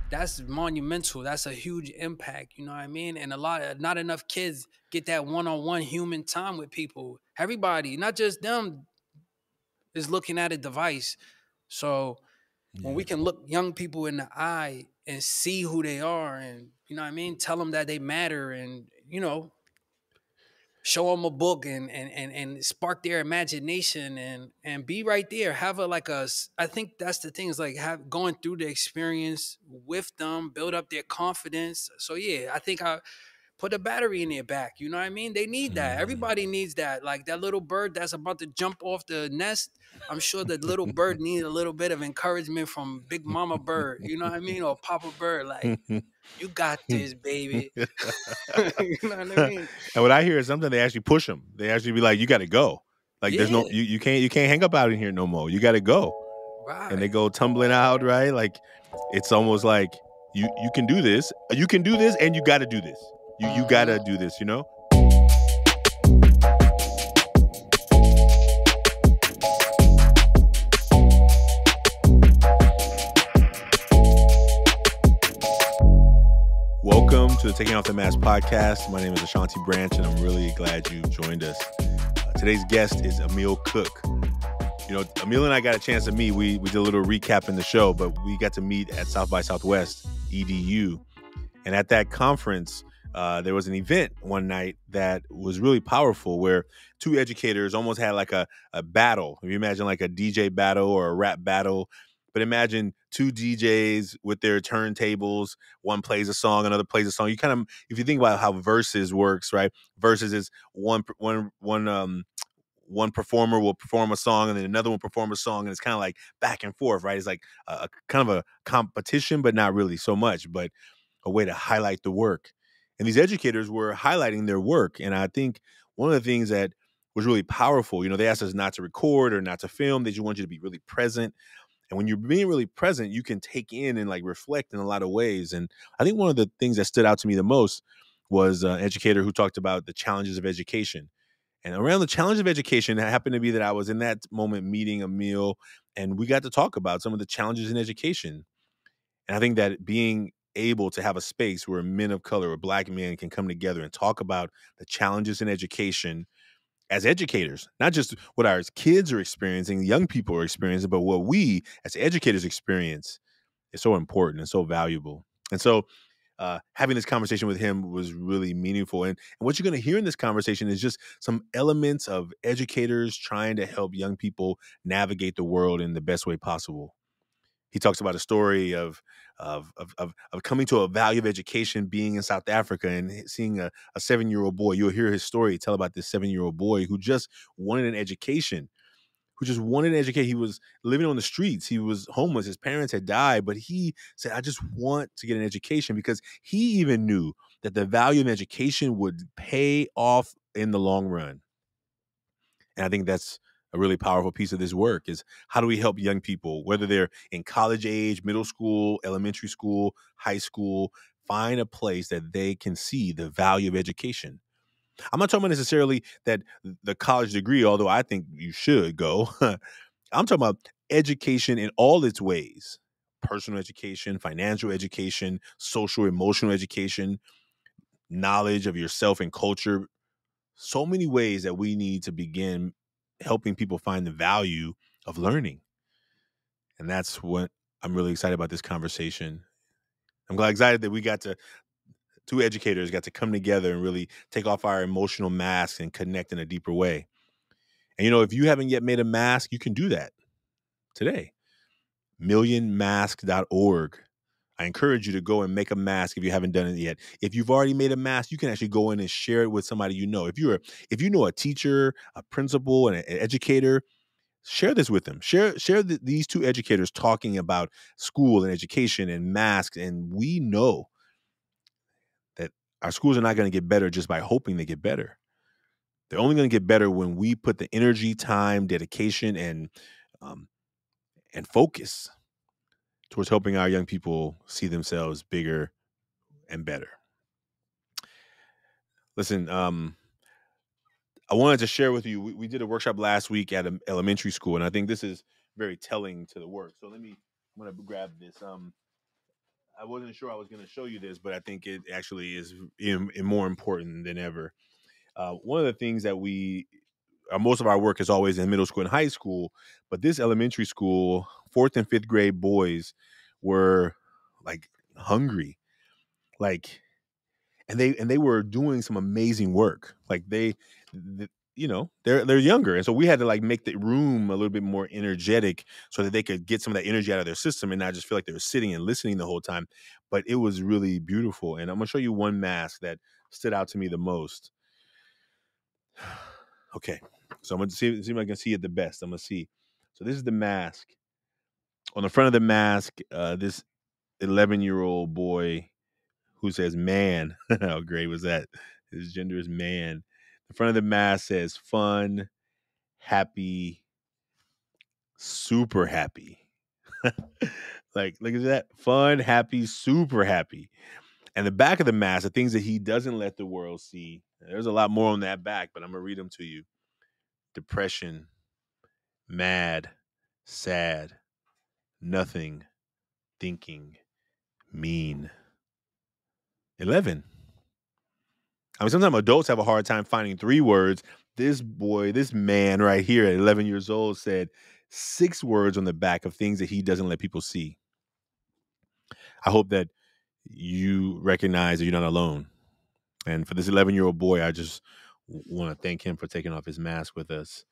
That's monumental. That's a huge impact. You know what I mean? And not enough kids get that one-on-one human time with people. Everybody, not just them, is looking at a device. So when we can look young people in the eye and see who they are, and you know what I mean, tell them that they matter, and show them a book and spark their imagination and be right there, have I think that's the thing, is like have going through the experience with them, build up their confidence. So yeah, I think I put a battery in their back. You know what I mean? They need that. Everybody needs that. Like that little bird that's about to jump off the nest. I'm sure the little bird needs a little bit of encouragement from Big Mama Bird. You know what I mean? Or Papa Bird. Like, you got this, baby. You know what I mean? And what I hear is sometimes they actually push them. They actually be like, "You got to go. Like, there's no Yeah. you can't hang up out in here no more. You got to go." Right. And they go tumbling out, right? Like, it's almost like you can do this. You can do this, and you got to do this. You got to do this. You know. Welcome to the Taking Off the Mask podcast. My name is Ashanti Branch, and I'm really glad you joined us. Today's guest is Amil Cook. You know, Amil and I got a chance to meet. We did a little recap in the show, but we got to meet at South by Southwest, EDU. And at that conference, there was an event one night that was really powerful where two educators almost had like a battle. If you imagine like a DJ battle or a rap battle, but imagine two DJs with their turntables. One plays a song, another plays a song. You kind of, if you think about how Versus works, right? Versus is one performer will perform a song and then another will perform a song, and it's kind of like back and forth, right? It's like a kind of a competition, but not really so much, but a way to highlight the work. And these educators were highlighting their work. And I think one of the things that was really powerful, you know, they asked us not to record or not to film. They just want you to be really present. And when you're being really present, you can take in and like reflect in a lot of ways. And I think one of the things that stood out to me the most was an educator who talked about the challenges of education. And around the challenge of education, it happened to be that I was in that moment meeting Amil, and we got to talk about some of the challenges in education. And I think that being able to have a space where men of color or Black men can come together and talk about the challenges in education as educators, not just what our kids are experiencing, young people are experiencing, but what we as educators experience is so important and so valuable. And so having this conversation with him was really meaningful. And what you're going to hear in this conversation is just some elements of educators trying to help young people navigate the world in the best way possible. He talks about a story of coming to a value of education, being in South Africa and seeing a 7-year-old boy. You'll hear his story, tell about this 7-year-old boy who just wanted an education, He was living on the streets. He was homeless. His parents had died, but he said, I just want to get an education, because he even knew that the value of education would pay off in the long run. And I think that's a really powerful piece of this work, is how do we help young people, whether they're in college age, middle school, elementary school, high school, find a place that they can see the value of education. I'm not talking about necessarily that the college degree, although I think you should go. I'm talking about education in all its ways: personal education, financial education, social, emotional education, knowledge of yourself and culture. So many ways that we need to begin helping people find the value of learning. And that's what I'm really excited about this conversation. I'm excited that two educators got to come together and really take off our emotional masks and connect in a deeper way. And, you know, if you haven't yet made a mask, you can do that today. millionmask.org. I encourage you to go and make a mask if you haven't done it yet. If you've already made a mask, you can actually go in and share it with somebody you know. If you know a teacher, a principal, and an educator, share this with them. Share these two educators talking about school and education and masks. And we know that our schools are not going to get better just by hoping they get better. They're only going to get better when we put the energy, time, dedication, and focus towards helping our young people see themselves bigger and better. Listen, I wanted to share with you. We did a workshop last week at an elementary school, and I think this is very telling to the work. So I'm gonna grab this. I wasn't sure I was gonna show you this, but I think it actually is more important than ever. One of the things that most of our work is always in middle school and high school, but this elementary school, fourth and fifth grade boys were like hungry, like, and they were doing some amazing work. Like they're younger, and so we had to like make the room a little bit more energetic so that they could get some of that energy out of their system and not just feel like they were sitting and listening the whole time. But it was really beautiful, and I'm gonna show you one mask that stood out to me the most. Okay, so I'm gonna see if I can see it the best. I'm gonna see. So this is the mask. On the front of the mask, this 11-year-old boy who says "man." How great was that? His gender is man. The front of the mask says "fun, happy, super happy." Like, look at that. Fun, happy, super happy. And the back of the mask, the things that he doesn't let the world see. There's a lot more on that back, but I'm gonna read them to you. Depression, mad, sad, nothing, thinking, mean. 11. I mean, sometimes adults have a hard time finding 3 words. This boy, this man right here at 11 years old said 6 words on the back of things that he doesn't let people see. I hope that you recognize that you're not alone. And for this 11-year-old boy, I just want to thank him for taking off his mask with us.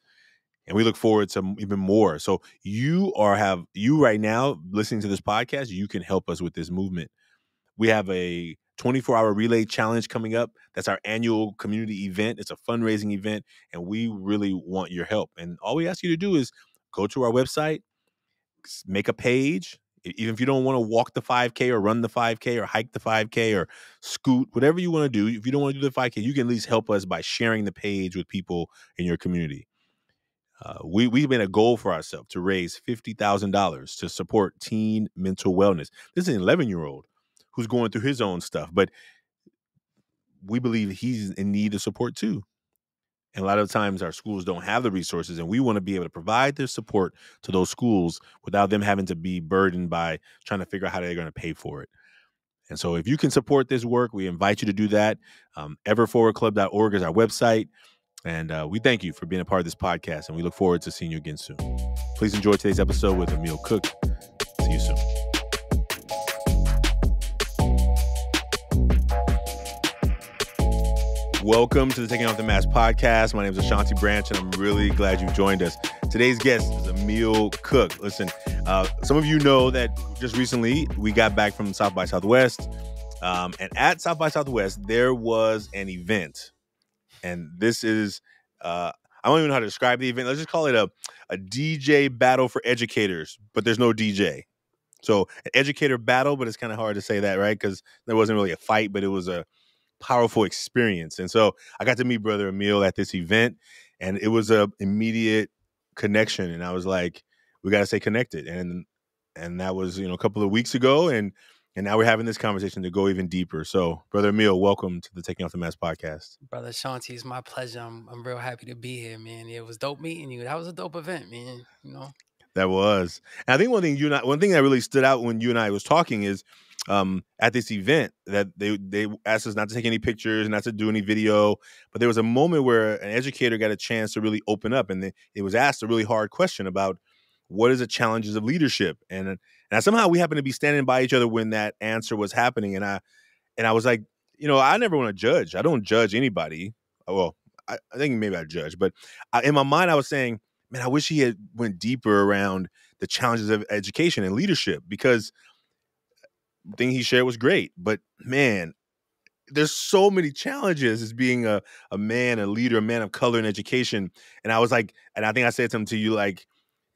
And we look forward to even more. So you right now listening to this podcast, you can help us with this movement. We have a 24-hour relay challenge coming up. That's our annual community event. It's a fundraising event, and we really want your help. And all we ask you to do is go to our website, make a page. Even if you don't want to walk the 5K or run the 5K or hike the 5K or scoot, whatever you want to do, if you don't want to do the 5K, you can at least help us by sharing the page with people in your community. We've made a goal for ourselves to raise $50,000 to support teen mental wellness. This is an 11-year-old who's going through his own stuff, but we believe he's in need of support too. And a lot of times our schools don't have the resources, and we want to be able to provide the support to those schools without them having to be burdened by trying to figure out how they're going to pay for it. And so if you can support this work, we invite you to do that. Everforwardclub.org is our website. And we thank you for being a part of this podcast, and we look forward to seeing you again soon. Please enjoy today's episode with Amil Cook. See you soon. Welcome to the Taking Off the Mask podcast. My name is Ashanti Branch, and I'm really glad you've joined us. Today's guest is Amil Cook. Listen, some of you know that just recently we got back from South by Southwest. And at South by Southwest, there was an event. And this is, I don't even know how to describe the event. Let's just call it a DJ battle for educators, but there's no DJ. So an educator battle, but it's kind of hard to say that, right? Because there wasn't really a fight, but it was a powerful experience. And so I got to meet Brother Amil at this event, and it was a immediate connection. And I was like, we got to stay connected. And that was, a couple of weeks ago. And now we're having this conversation to go even deeper. So, Brother Amil, welcome to the Taking Off the Mask podcast. Brother Shanti, it's my pleasure. I'm real happy to be here, man. It was dope meeting you. That was a dope event, man. That was. And I think one thing that really stood out when you and I was talking is at this event that they asked us not to take any pictures, not to do any video, but there was a moment where an educator got a chance to really open up, and it was asked a really hard question about what is the challenges of leadership, and somehow we happened to be standing by each other when that answer was happening, and I was like, I never want to judge. I don't judge anybody. Well, I think maybe I judge, but in my mind I was saying, man, I wish he had went deeper around the challenges of education and leadership, because the thing he shared was great. But man, there's so many challenges as being a man, a leader, a man of color in education. And I was like, and I think I said something to you like,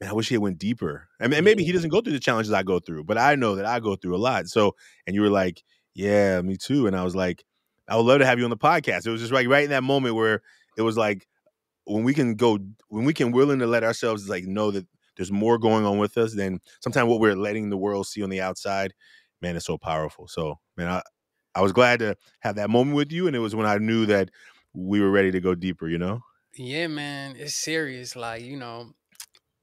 man, I wish he had went deeper. And maybe he doesn't go through the challenges I go through, but I know that I go through a lot. So, and you were like, yeah, me too. And I was like, I would love to have you on the podcast. It was just like right in that moment where it was like, when we can willing to let ourselves like know that there's more going on with us than sometimes what we're letting the world see on the outside, man, it's so powerful. So, man, I was glad to have that moment with you, and it was when I knew that we were ready to go deeper, Yeah, man, it's serious. Like,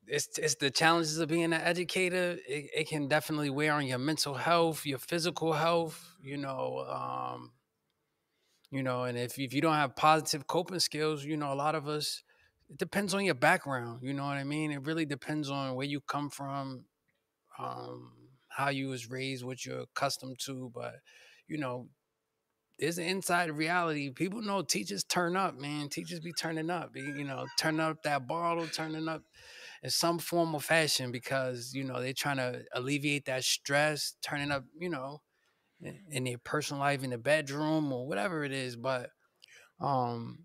it's the challenges of being an educator. It can definitely wear on your mental health, your physical health. And if you don't have positive coping skills, a lot of us. It depends on your background. You know what I mean? It really depends on where you come from, how you was raised, what you're accustomed to. But you know, there's an inside reality. People know teachers turn up, man. Teachers be turning up, turning up that bottle, turning up in some form or fashion because they're trying to alleviate that stress, turning up, in their personal life, in the bedroom or whatever it is. But um,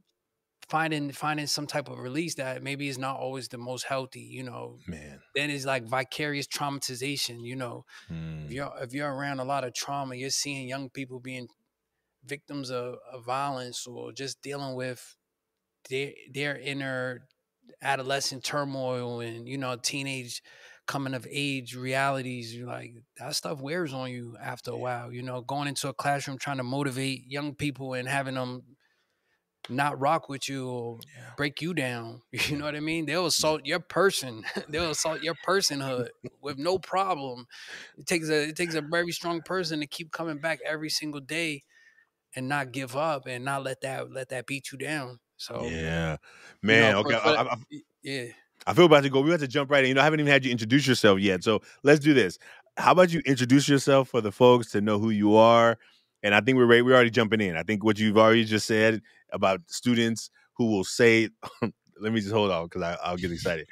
finding some type of release that maybe is not always the most healthy. Man. Then it's like vicarious traumatization. If Mm, you're around a lot of trauma, you're seeing young people being victims of violence or just dealing with their inner adolescent turmoil and teenage coming of age realities. You're like, that stuff wears on you after a while. Going into a classroom trying to motivate young people and having them not rock with you or yeah. break you down. You Yeah. know what I mean? They'll Yeah. assault your person. They'll assault your personhood with no problem. It takes a very strong person to keep coming back every single day and not give up and not let that beat you down. So, Yeah. Man. Okay. yeah. I feel about to go. We have to jump right in. I haven't even had you introduce yourself yet. So let's do this. How about you introduce yourself for the folks to know who you are? And I think we're ready. We're already jumping in. I think what you've already just said about students who will say, let me just hold on because I'll get excited.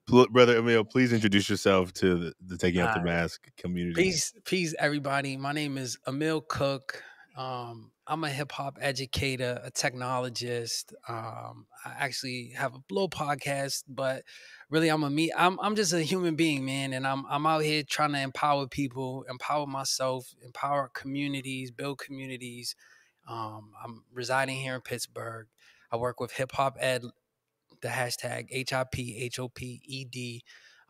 Brother Emil, please introduce yourself to the Taking Off the All right. Mask community. Peace, everybody. My name is Amil Cook. I'm a hip hop educator, a technologist. I actually have a blow podcast, but really, I'm just a human being, man, and I'm out here trying to empower people, empower myself, empower communities, build communities. I'm residing here in Pittsburgh. I work with hip hop ed, the hashtag HIPHOPED.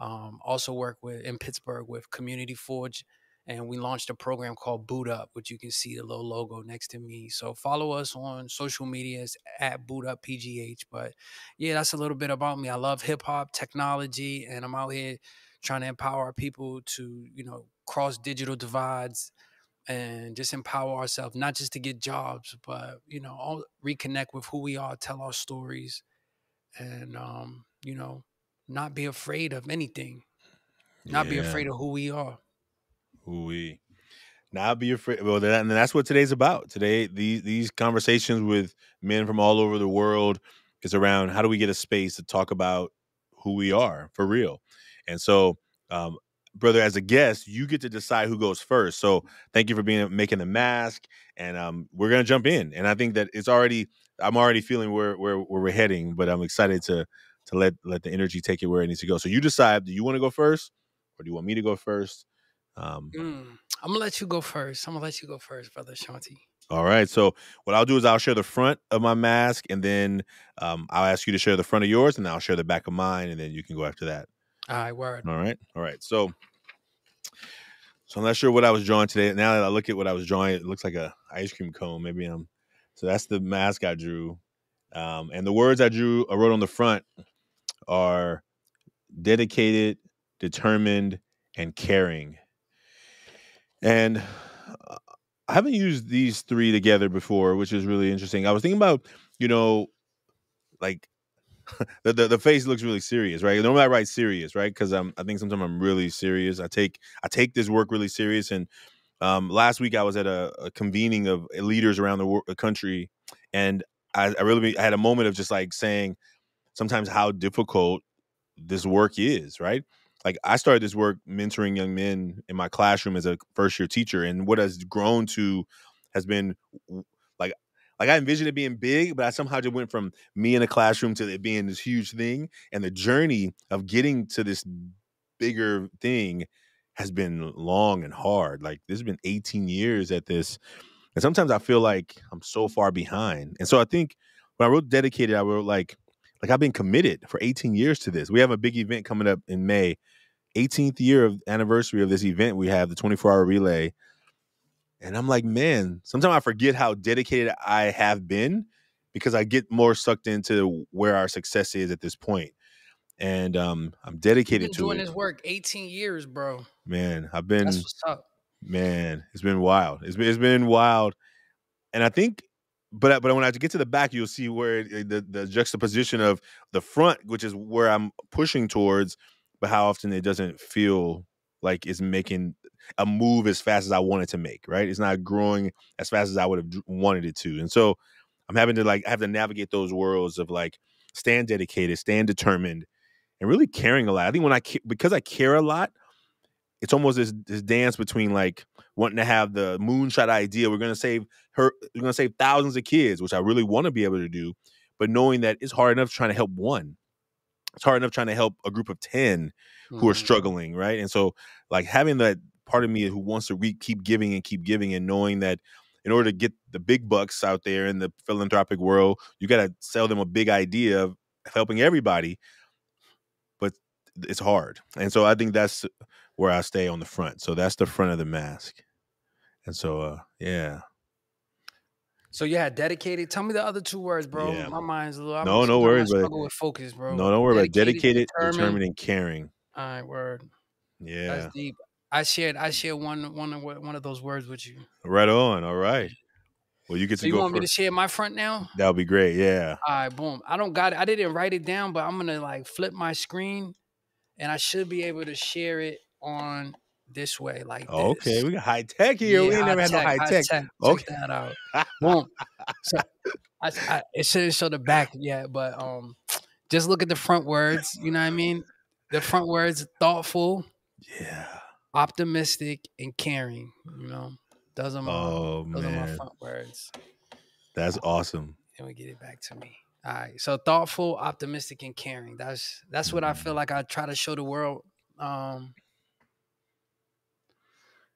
Also work with in Pittsburgh with Community Forge, and we launched a program called Boot Up, which you can see the little logo next to me. So follow us on social medias at Boot Up PGH. But yeah, that's a little bit about me. I love hip hop, technology, and I'm out here trying to empower people to cross digital divides and just empower ourselves, not just to get jobs, but all reconnect with who we are, tell our stories, and not be afraid of anything, not be Yeah. afraid of who we are. We not be afraid. Well, and that's what today's about. Today, these conversations with men from all over the world is around how do we get a space to talk about who we are for real. And so, um, brother, as a guest, you get to decide who goes first. So, thank you for being making the mask, and we're gonna jump in. And I think that I'm already feeling where we're heading, but I'm excited to let the energy take it where it needs to go. So, you decide. Do you want to go first, or do you want me to go first? Um, I'm gonna let you go first. I'm gonna let you go first, brother Shanti. All right. So what I'll do is I'll share the front of my mask, and then I'll ask you to share the front of yours, and then I'll share the back of mine, and then you can go after that. All right, word. All right. All right. So I'm not sure what I was drawing today. Now that I look at what I was drawing, it looks like a ice cream cone. Maybe I'm. So that's the mask I drew, and the words I wrote on the front are dedicated, determined, and caring. And I haven't used these three together before, which is really interesting. I was thinking about, you know, like the face looks really serious, right? Normally I write serious, right? Because I think sometimes I'm really serious. I take this work really serious. And last week I was at a convening of leaders around the country, and I had a moment of just like saying sometimes how difficult this work is, right? Like I started this work mentoring young men in my classroom as a first year teacher, and what has grown to has been like like I envisioned it being big, but I somehow just went from me in a classroom to it being this huge thing, and the journey of getting to this bigger thing has been long and hard. Like this has been 18 years at this, and sometimes I feel like I'm so far behind. And so I think when I wrote dedicated, I wrote like I've been committed for 18 years to this. We have a big event coming up in May, 18th year of anniversary of this event. We have the 24-hour relay. And I'm like, man, sometimes I forget how dedicated I have been because I get more sucked into where our success is at this point, and I'm You've dedicated been to doing it. this work 18 years, bro. Man, That's what's up. it's been wild. It's been wild, and I think, but when I get to the back, you'll see where the juxtaposition of the front, which is where I'm pushing towards, but how often it doesn't feel like it's making a move as fast as I want it to make. Right, it's not growing as fast as I would have wanted it to, and so I'm having to I have to navigate those worlds of like stand dedicated, stand determined, and really caring a lot. I think because I care a lot, it's almost this dance between like wanting to have the moonshot idea. We're gonna save thousands of kids, which I really want to be able to do, but knowing that it's hard enough trying to help one. It's hard enough trying to help a group of 10 who are Mhm. struggling, right? And so like having that part of me who wants to keep giving and knowing that in order to get the big bucks out there in the philanthropic world, you got to sell them a big idea of helping everybody, but it's hard. And so I think that's where I stay on the front. So that's the front of the mask. And so yeah. So yeah, dedicated. Tell me the other two words, bro. Yeah. My mind's a little. No, no Sometimes I worries, but struggle with focus, no, bro. don't worry about it. Dedicated, Dedicated, determined. determined, and caring. All right, word. That's Yeah. deep. I shared one of those words with you. Right on. All right. Well, you get So to you go want me to first. share my front now? That would be great. Yeah. All right, boom. I don't got it. I didn't write it down, but I'm gonna like flip my screen, and I should be able to share it on this way, like Okay. this. We got high tech here. Yeah, We ain't never had no high high tech. tech. Check Okay. that out. Boom. So it shouldn't show the back yet, but just look at the front words. You know what I mean? The front words: thoughtful, Yeah. optimistic, and caring. You know, Oh those are my man. front words. That's awesome. Let me get it back to me. All right. So thoughtful, optimistic, and caring. That's what I feel Mhm. like I try to show the world. Um,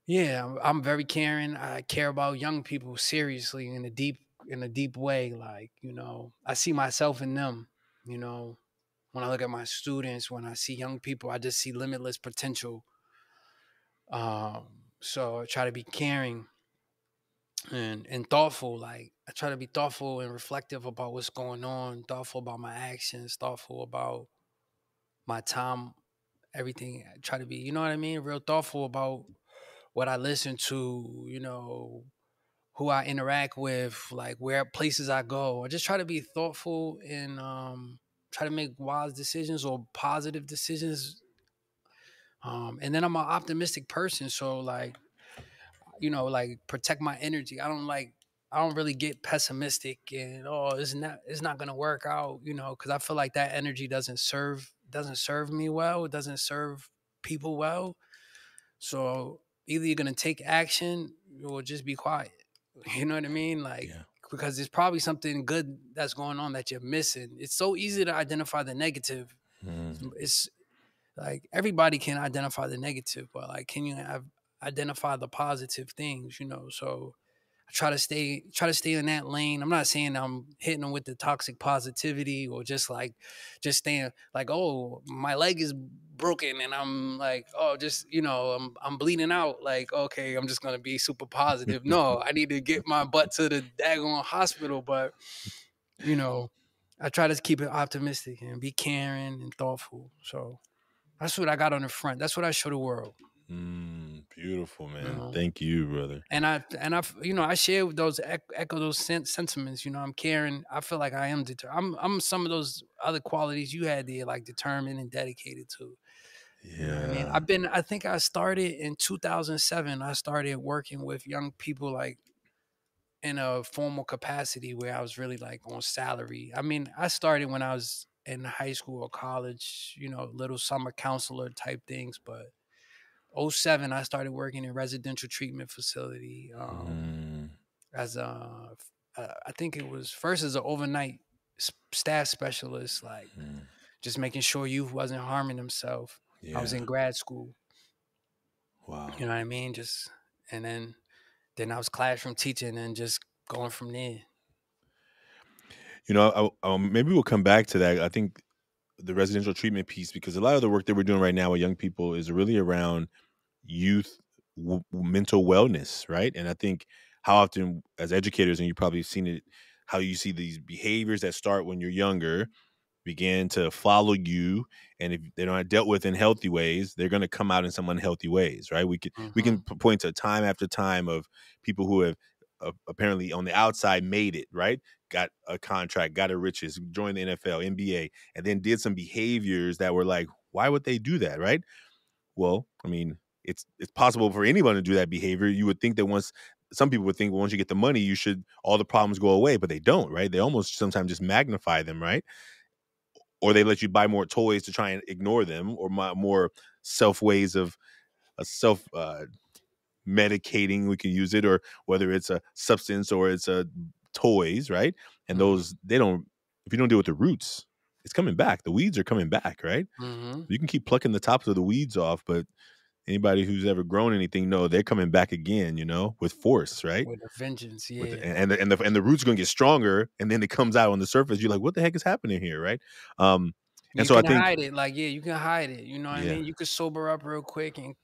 yeah, I'm very caring. I care about young people seriously in a deep way. Like, you know, I see myself in them, you know. When I look at my students, when I see young people, I just see limitless potential. So I try to be caring and thoughtful. Like I try to be thoughtful and reflective about what's going on, thoughtful about my actions, thoughtful about my time, everything. I try to be, you know what I mean, real thoughtful about what I listen to, you know, who I interact with, like where places I go. I just try to be thoughtful and try to make wise decisions or positive decisions. And then I'm an optimistic person, so like, you know, like protect my energy. I don't really get pessimistic and it's not gonna work out, you know, because I feel like that energy doesn't serve me well. It doesn't serve people well. So either you're gonna take action or just be quiet. You know what I mean? Like Yeah. because there's probably something good that's going on that you're missing. It's so easy to identify the negative. Mm. It's like everybody can identify the negative, but like can you identify the positive things, you know? So I try to stay in that lane. I'm not saying I'm hitting them with the toxic positivity or just staying like, oh, my leg is broken and I'm like, oh, just you know, I'm bleeding out. Like, okay, I'm just gonna be super positive. No, I need to get my butt to the daggone hospital. But you know, I try to keep it optimistic and be caring and thoughtful. So that's what I got on the front. That's what I show the world. Beautiful, You man. know. Thank you, brother. You know, I share those echo those sentiments. You know, I'm caring. I feel like I am I'm some of those other qualities you had there, like determined and dedicated to. You know what I mean? Yeah. I think I started in 2007. I started working with young people like in a formal capacity where I was really like on salary. I mean, I started when I was in high school or college. You know, little summer counselor type things, but '07, I started working in residential treatment facility Mm. as I think it was first as an overnight staff specialist, like Mm. just making sure youth wasn't harming himself. I was Yeah. in grad school, you Wow. know what I mean? Just and then I was classroom teaching and just going from there. You know, maybe we'll come back to that. I think the residential treatment piece, because a lot of the work that we're doing right now with young people is really around youth mental wellness, right? And I think how often, as educators, and you've probably seen it, how you see these behaviors that start when you're younger begin to follow you, and if they're not dealt with in healthy ways, they're going to come out in some unhealthy ways, right? We can Hmm. point to time after time of people who have apparently on the outside made it, right? Got a contract, got a riches, joined the NFL, NBA, and then did some behaviors that were like, why would they do that, right? Well, I mean, it's possible for anyone to do that behavior. You would think that once some people would think, well, once you get the money, you should all the problems go away, but they don't, right? They almost sometimes just magnify them, right? Or they let you buy more toys to try and ignore them, or more self ways of self medicating. We can use it, or whether it's a substance or it's a toys, right? And Hmm. those they don't. If you don't deal with the roots, it's coming back. The weeds are coming back, right? Hmm. You can keep plucking the tops of the weeds off, but anybody who's ever grown anything know they're coming back again, with force, right? With a vengeance, With yeah. and the roots are gonna get stronger, and then it comes out on the surface. You're like, what the heck is happening here, right? Um, and You so I can think, hide it, like, yeah, you can hide it. You know what I yeah, mean? You could sober up real quick and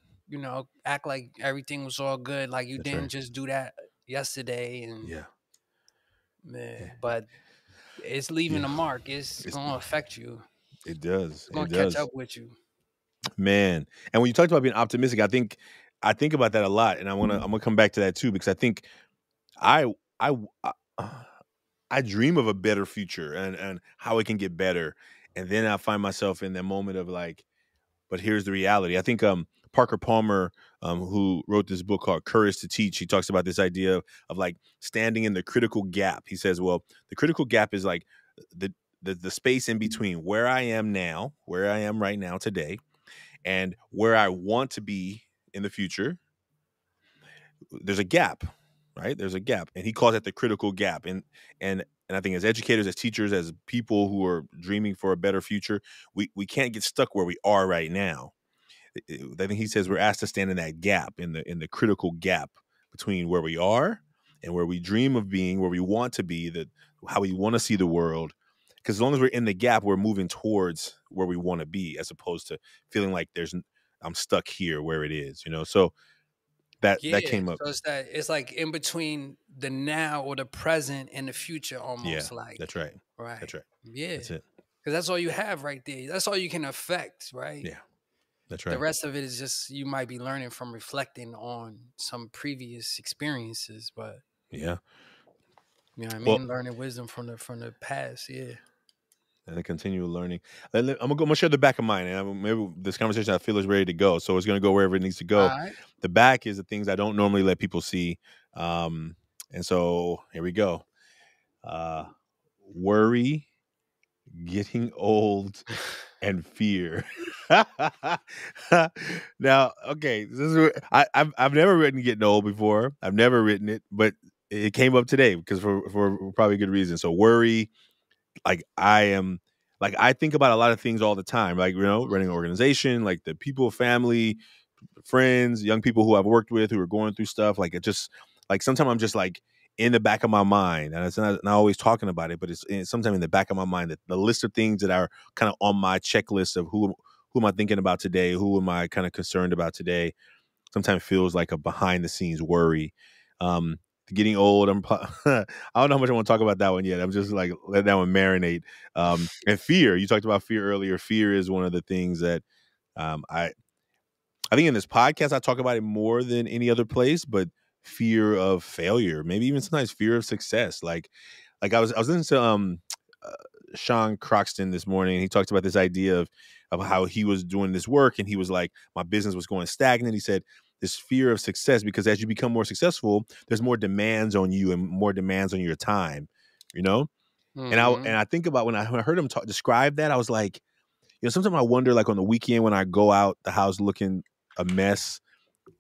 act like everything was all good, like you that's didn't right. just do that yesterday, and Yeah, man, yeah, but it's leaving yeah. a mark. It's It's gonna affect you. it does, It's gonna it catch does, up with you. man. And when you talked about being optimistic, I think about that a lot, and I'm gonna come back to that too because I think I I I, I dream of a better future and how it can get better, and then I find myself in that moment of like, but here's the reality. I think Parker Palmer, who wrote this book called Courage to Teach, he talks about this idea of like standing in the critical gap. He says, well, the critical gap is like the the space in between where I am now, where I am right now today, and where I want to be in the future. There's a gap, right? There's a gap, and he calls it the critical gap. And I think as educators, as teachers, as people who are dreaming for a better future, we can't get stuck where we are right now. I think he says we're asked to stand in that gap, in the critical gap between where we are and where we dream of being, where we want to be, that how we want to see the world. Because as long as we're in the gap, we're moving towards where we want to be, as opposed to feeling like I'm stuck here where it is. So that Yeah, came up. so it's like in between the now or the present and the future, Yeah, almost like, that's right. right? That's right. Yeah, That's it. because that's all you have right there. That's all you can affect, right? Yeah, that's The right. rest of it is just you might be learning from reflecting on some previous experiences, but Yeah. you know what I Well, mean? Learning wisdom from the past. Yeah. and the continual learning. I'm gonna share the back of mine, and maybe this conversation I feel is ready to go, so it's gonna go wherever it needs to go. All right. The back is the things I don't normally let people see, um, and so here we go. Uh, Worry, getting old, and fear. Now, okay, this is I've never written "getting old" before. I've never written it, but it came up today because for probably good reason. So worry, like I think about a lot of things all the time, like running an organization, like the people, family, friends, young people who I've worked with who are going through stuff. Like it just like sometimes I'm just like in the back of my mind, and it's not always talking about it, but it's sometimes in the back of my mind that the list of things that are kind of on my checklist of who am I thinking about today, who am I kind of concerned about today, sometimes feels like a behind the scenes worry. Getting old, I don't know how much I want to talk about that one yet. I'm just like let that one marinate. And fear, you talked about fear earlier. Fear is one of the things that I think in this podcast I talk about it more than any other place, but fear of failure, maybe even sometimes fear of success. Like I was listening to uh, Sean Croxton this morning. He talked about this idea of how he was doing this work, and he was like, my business was going stagnant. He said this fear of success because as you become more successful, there's more demands on you and more demands on your time, you know. And I Mm-hmm. and I think about when I heard him describe that, I was like, sometimes I wonder, like on the weekend when I go out the house looking a mess,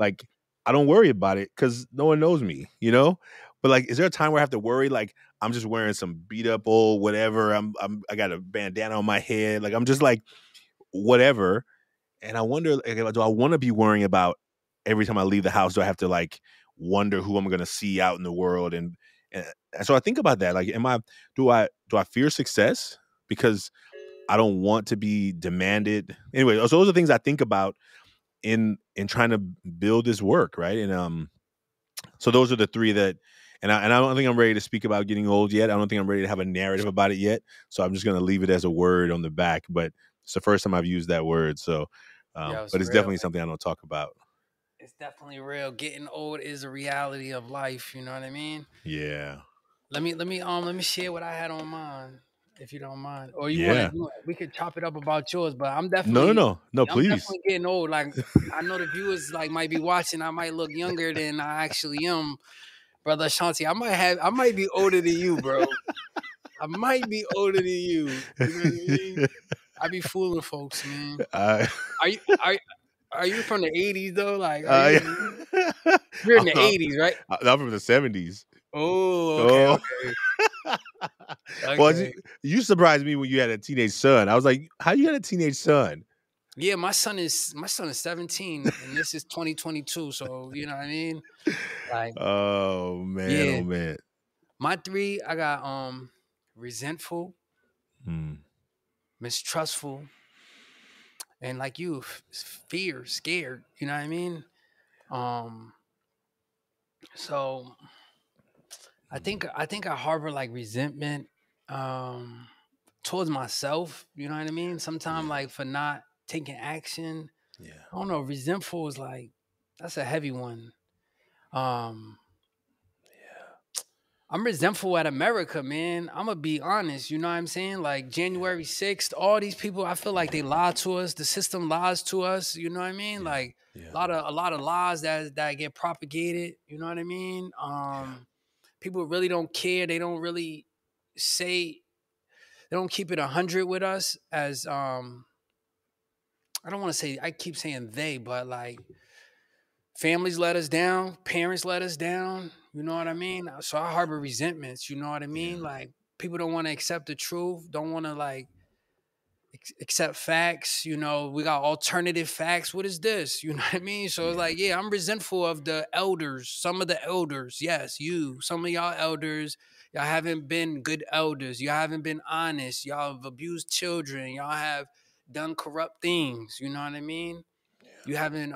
like I don't worry about it because no one knows me. But like, is there a time where I have to worry? Like I'm just wearing some beat up old whatever. I got a bandana on my head. Like I'm just like whatever. And I wonder, like, do I want to be worrying about every time I leave the house? Do I have to like wonder who I'm going to see out in the world? And so I think about that. Like, do I fear success because I don't want to be demanded? Anyway, so those are things I think about in trying to build this work, right? And so those are the three that, And I don't think I'm ready to speak about getting old yet. I don't think I'm ready to have a narrative about it yet. So I'm just going to leave it as a word on the back. But it's the first time I've used that word. So, Yeah, it's but it's real. definitely something I don't talk about. It's definitely real. Getting old is a reality of life. You know what I mean? Yeah. Let me share what I had on mine, if you don't mind. Or you want to Yeah. do it? We could chop it up about yours, but No, no, no. No, I'm please. definitely getting old. Like I know the viewers like might be watching. I might look younger than I actually am, brother Ashanti. I might be older than you, bro. I might be older than you. You know what I mean? I be fooling folks, man. uh, Are you are are you from the '80s though? Like, are yeah. you? You're in I'm, the I'm, '80s, right? I'm from the 70s. Oh, okay, Oh. okay, Well, okay. you surprised me when you had a teenage son. I was like, how you had a teenage son? Yeah, my son is 17, and this is 2022. So you know what I mean? Like, Oh man, yeah, oh man. my three, I got resentful, Hmm. mistrustful, and like you, fear, scared. You know what I mean? Um, so I think I harbor like resentment um towards myself, you know what I mean? Sometimes Yeah, like for not taking action. yeah, I don't know, resentful is like that's a heavy one. Um I'm resentful at America, man. I'm gonna be honest, you know what I'm saying? Like yeah, January 6th, all these people, I feel like they lied to us. The system lies to us, you know what I mean? yeah, Like yeah, a lot of lies that get propagated, you know what I mean? yeah, People really don't care. They don't really say they don't keep it 100 with us as I don't want to say I keep saying they, but like families let us down, parents let us down, you know what I mean? So I harbor resentments, you know what I yeah, mean? Like people don't want to accept the truth, don't want to like accept facts. We got alternative facts. What is this? You know what I mean? So it's yeah, like, yeah, I'm resentful of the elders, some of the elders. Yes, some of y'all elders, y'all haven't been good elders. Y'all haven't been honest. Y'all have abused children. Y'all have done corrupt things. You know what I mean? You haven't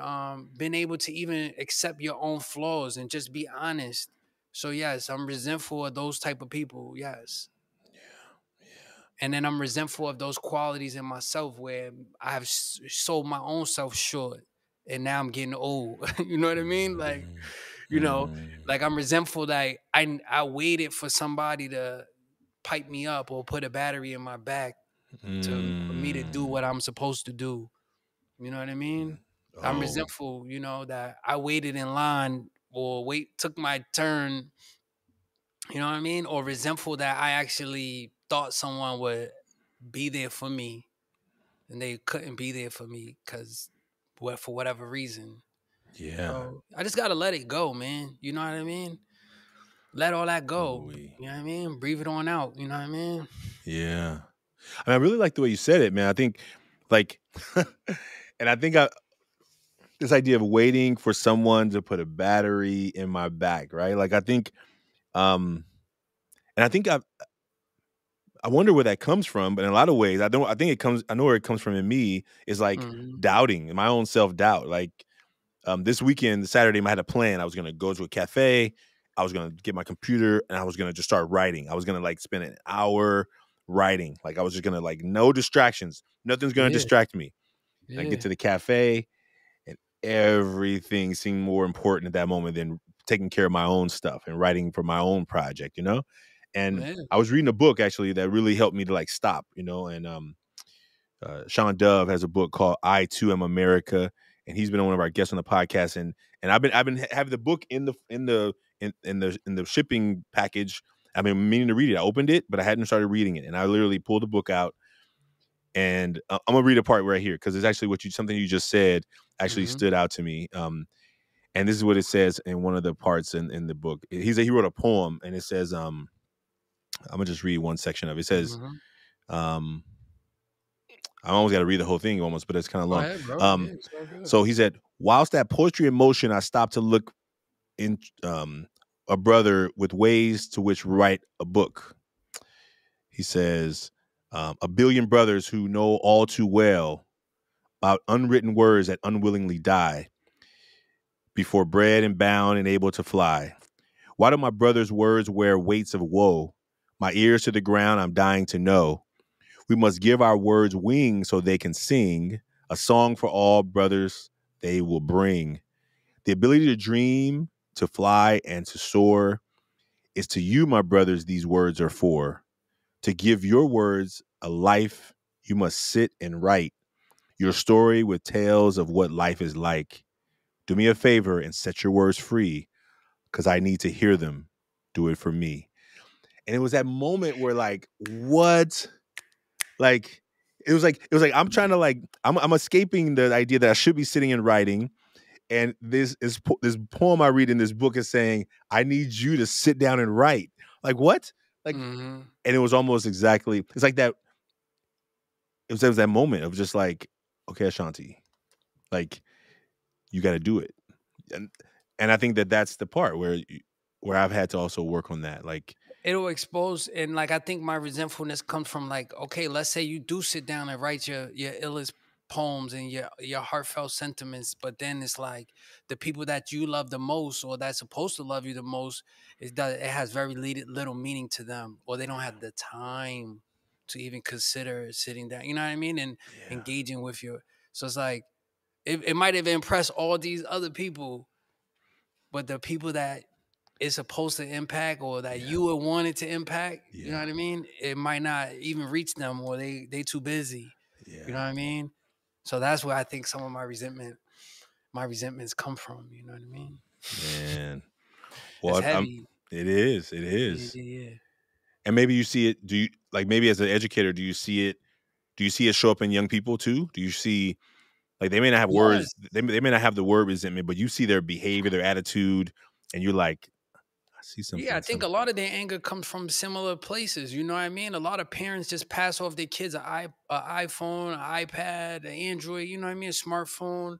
been able to even accept your own flaws and just be honest. So yes, I'm resentful of those type of people. Yes. And then I'm resentful of those qualities in myself where I have sold my own self short, and now I'm getting old. You know what I mean? Like, you know, mm, like I'm resentful that I waited for somebody to pipe me up or put a battery in my back for me to do mm. what I'm supposed to do. You know what I mean? I'm Oh, resentful, that I waited in line or took my turn. You know what I mean? Or resentful that I actually thought someone would be there for me and they couldn't be there for me because for whatever reason. yeah. So I just gotta let it go, man. You know what I mean? Let all that go. Ooh, You know what I mean? Breathe it on out. You know what I mean? yeah. I really like the way you said it, man. I think, like, and I think this idea of waiting for someone to put a battery in my back, right? Like, I think, um, and I think I wonder where that comes from, but in a lot of ways, I don't. I think it comes. I know where it comes from in me is like Hmm. doubting my own self doubt. Like this weekend, Saturday, I had a plan. I was gonna go to a cafe. I was gonna get my computer and I was gonna just start writing. I was gonna like spend an hour writing. Like I was just gonna like no distractions. Nothing's gonna Yeah, distract me. I get yeah, to the cafe and everything seemed more important at that moment than taking care of my own stuff and writing for my own project, you know? And yeah. I was reading a book actually that really helped me to like stop, and Sean Dove has a book called I Too Am America, and he's been one of our guests on the podcast. And I've been having the book in the shipping package. I've been meaning to read it. I opened it, but I hadn't started reading it. And I literally pulled the book out, and I'm gonna read a part right here because it's actually something you just said actually Hmm. stood out to me. And this is what it says in one of the parts in the book. He wrote a poem, and it says, I'm gonna just read one section of it. It says, Hmm. um, I almost got to read the whole thing almost, but it's kind of Go long. ahead, bro. Um, Yeah, it's all good. so he said, whilst that poetry in motion, I stopped to look in a brother with ways to which write a book. He says, a billion brothers who know all too well about unwritten words that unwillingly die before bred and bound and able to fly. Why do my brother's words wear weights of woe? My ears to the ground, I'm dying to know. We must give our words wings so they can sing a song for all brothers they will bring. The ability to dream, to fly, and to soar is to you, my brothers, these words are for. To give your words a life, you must sit and write your story with tales of what life is like. Do me a favor and set your words free because I need to hear them. Do it for me. And it was that moment where, like, what? Like, it was like I'm trying to, like, I'm escaping the idea that I should be sitting and writing. And this poem I read in this book is saying, I need you to sit down and write. Like, what? Like, Hmm. and it was almost exactly, it's like that. It was that moment of just like, okay, Ashanti, like, you got to do it. And I think that that's the part where I've had to also work on that. Like, It'll expose, and like I think my resentfulness comes from, like, okay, let's say you do sit down and write your illest poems and your heartfelt sentiments, but then it's like the people that you love the most or that's supposed to love you the most, it has very little meaning to them, or they don't have the time to even consider sitting down, you know what I mean, and yeah, engaging with you. So it's like it might have impressed all these other people, but the people that it's supposed to impact or that yeah, you would want it to impact, you know yeah, what I mean? It might not even reach them, or they too busy. You know yeah, what I mean? So that's where I think some of my resentments come from. You know what I mean? man. It's Well, heavy. it is, it Yeah, is. yeah, yeah. And maybe you see it. Do you, like, maybe as an educator, do you see it? Do you see it show up in young people too? Do you see, like, they may not have Yes. words, they may not have the word resentment, but you see their behavior, their attitude, and you're like, I see Yeah, I something. think a lot of their anger comes from similar places. You know what I mean? A lot of parents just pass off their kids a iPhone, an iPad, an Android. You know what I mean? A smartphone.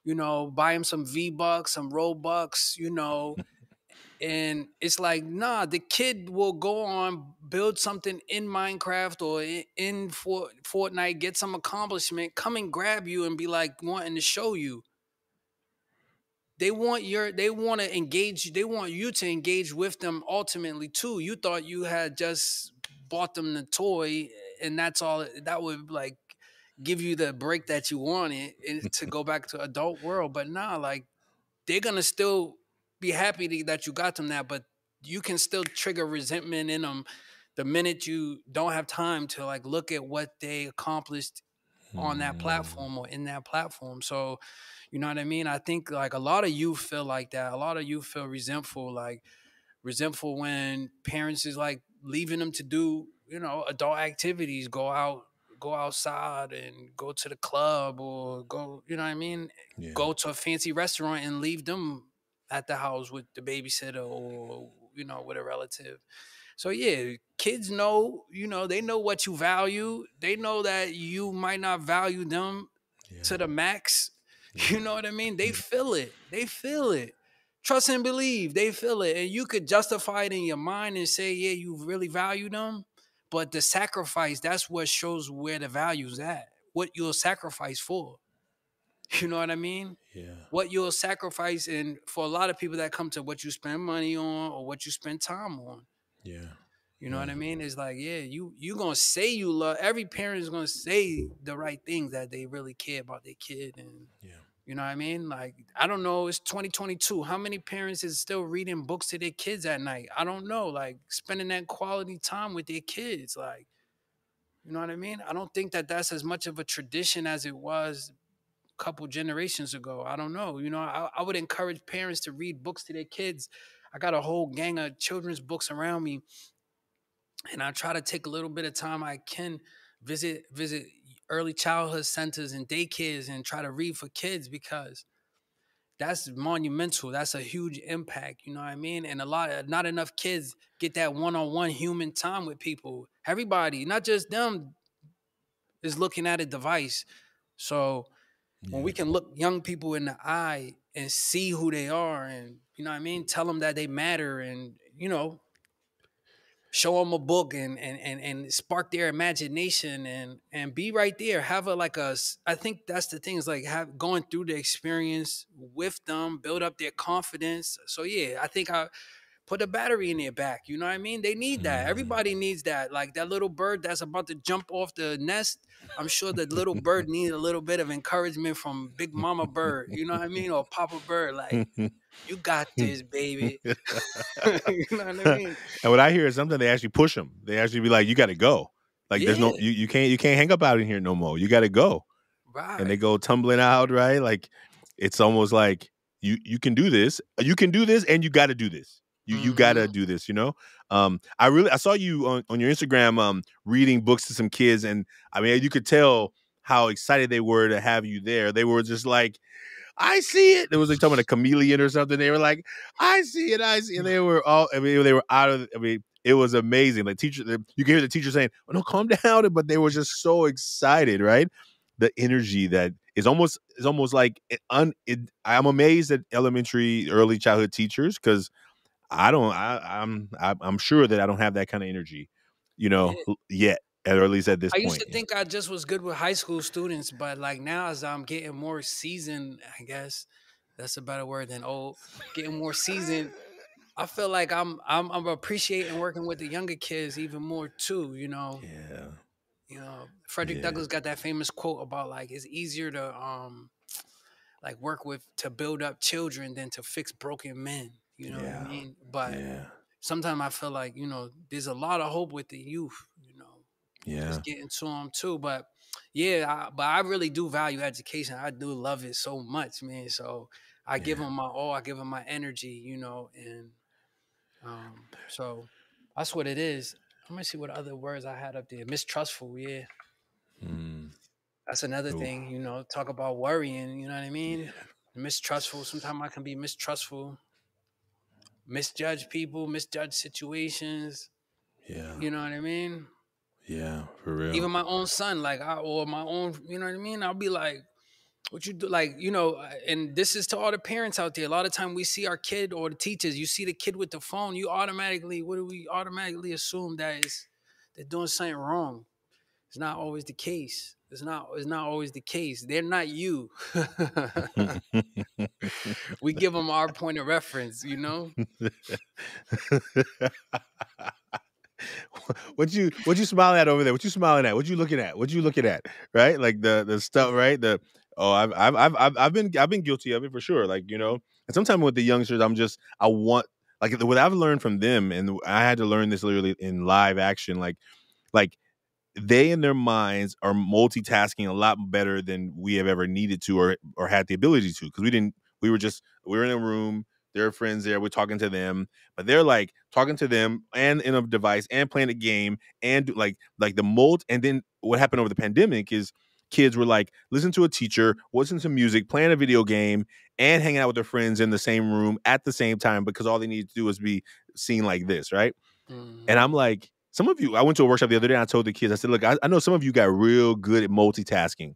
You know, buy them some V Bucks, some Robux. You know, and it's like, nah, the kid will go on, build something in Minecraft or in Fortnite, get some accomplishment, come and grab you and be like wanting to show you. They want to engage, they want you to engage with them ultimately too. You thought you had just bought them the toy and that's all that would like give you the break that you wanted to go back to adult world. But nah, like they're gonna still be happy that you got them that, but you can still trigger resentment in them the minute you don't have time to like look at what they accomplished on that Mm, platform or in that platform. So, you know what I mean? I think like a lot of you feel like that. A lot of you feel resentful, like resentful when parents is like leaving them to do, you know, adult activities, go outside and go to the club or go, you know what I mean, yeah, go to a fancy restaurant and leave them at the house with the babysitter or, you know, with a relative. So yeah, kids know, you know, they know what you value. They know that you might not value them yeah, to the max. yeah, You know what I mean? They mm, feel it. They feel it. Trust and believe. They feel it. And you could justify it in your mind and say, yeah, you really value them. But the sacrifice, that's what shows where the value's at. What you'll sacrifice for. You know what I mean? yeah, What you'll sacrifice, and for a lot of people that come to what you spend money on or what you spend time on. yeah, You know what I yeah, mean? It's like, yeah, you gonna say you love, every parent is gonna say the right things that they really care about their kid. And yeah, you know what I mean? Like, I don't know, it's 2022. How many parents is still reading books to their kids at night? I don't know. Like spending that quality time with their kids. Like, you know what I mean? I don't think that that's as much of a tradition as it was a couple generations ago. I don't know. You know, I would encourage parents to read books to their kids. I got a whole gang of children's books around me, and I try to take a little bit of time I can visit early childhood centers and daycares and try to read for kids, because that's monumental. That's a huge impact. You know what I mean? And not enough kids get that one-on-one human time with people. Everybody, not just them, is looking at a device. So when yeah, we can look young people in the eye and see who they are, and you know what I mean, tell them that they matter, and you know, show them a book and spark their imagination and be right there, have a like a I think that's the thing, is like have going through the experience with them, build up their confidence. So yeah, I think I put a battery in their back. You know what I mean? They need that. Mm. Everybody needs that. Like that little bird that's about to jump off the nest. I'm sure the little bird needs a little bit of encouragement from Big Mama Bird. You know what I mean? Or Papa Bird. Like, you got this, baby. You know what I mean? And what I hear is something they actually push them. They actually be like, "You got to go. Like, there's no Yeah, you can't hang up out in here no more. You got to go." And they right. go tumbling out, right? Like it's almost like you can do this. You can do this, and you got to do this. You got to Hmm. do this. I saw you on your Instagram reading books to some kids, and I mean you could tell how excited they were to have you there. They were just like, I see it. It was like talking about a chameleon or something. They were like, I see it, I see it. And they were all, I mean, they were out of, I mean, it was amazing. Like you can hear the teacher saying, oh, no, calm down. But they were just so excited, right? The energy that is almost like I'm amazed at elementary, early childhood teachers because I don't, I'm sure that I don't have that kind of energy, Yeah. yet, or at least at this I used point. to think I just was good with high school students, but like now as I'm getting more seasoned, I guess that's a better word than old, getting more seasoned, I feel like I'm appreciating working with the younger kids even more too, you know. Yeah, Frederick yeah, Douglass got that famous quote about like it's easier to like work with to build up children than to fix broken men. You know what I yeah, mean? But yeah, sometimes I feel like, there's a lot of hope with the youth, and yeah, just getting to them too. But yeah, but I really do value education. I do love it so much, man. So I give yeah. them my all. I give them my energy, and so that's what it is. Let me see what other words I had up there. Mistrustful, yeah. Mm. That's another Ooh, thing, talk about worrying, you know what I mean? yeah, Mistrustful. Sometimes I can be mistrustful, misjudge people, misjudge situations, yeah, you know what I mean? yeah, for real. Even my own son, like or my own, you know what I mean? I'll be like, what you do, like, and this is to all the parents out there. A lot of time we see our kid or the teachers, you see the kid with the phone, what do we automatically assume that is they're doing something wrong? It's not always the case. It's not always the case. They're not you. We give them our point of reference, you know? what you smiling at over there? What you smiling at? What you looking at? What you looking at? Right? Like the stuff, right? I've been guilty of it for sure. Like, and sometimes with the youngsters, I want like what I've learned from them, and I had to learn this literally in live action, like they in their minds are multitasking a lot better than we have ever needed to or had the ability to because we were in a room, there are friends there, we're talking to them, but they're like talking to them and in a device and playing a game and like the mold. And then what happened over the pandemic is kids were like listen to a teacher, listen to music, playing a video game, and hanging out with their friends in the same room at the same time because all they need to do is be seen like this, right? And I'm Hmm. like, some of you, I went to a workshop the other day and I told the kids, I said, look, I know some of you got real good at multitasking.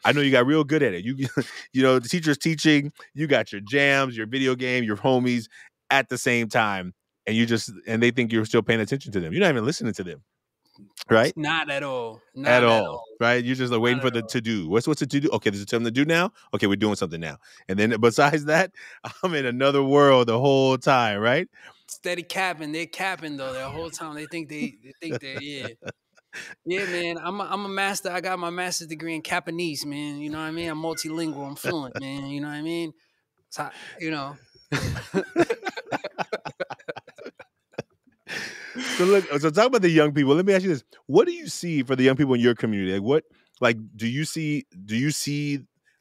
I know you got real good at it. The teacher's teaching, you got your jams, your video game, your homies at the same time. And they think you're still paying attention to them. You're not even listening to them, right? Not at all. At Not at all, all. right? You're just like waiting Not for at the all. to do. What's the to do? Okay, there's something to do now. Okay, we're doing something now. And then besides that, I'm in another world the whole time, right? Steady capping. They're capping though. The whole time they think they're, yeah. Yeah, man. I'm a master. I got my master's degree in Japanese, man. You know what I mean? I'm multilingual. I'm fluent, man. You know what I mean? So, you know. So talk about the young people. Let me ask you this: what do you see for the young people in your community? Like do you see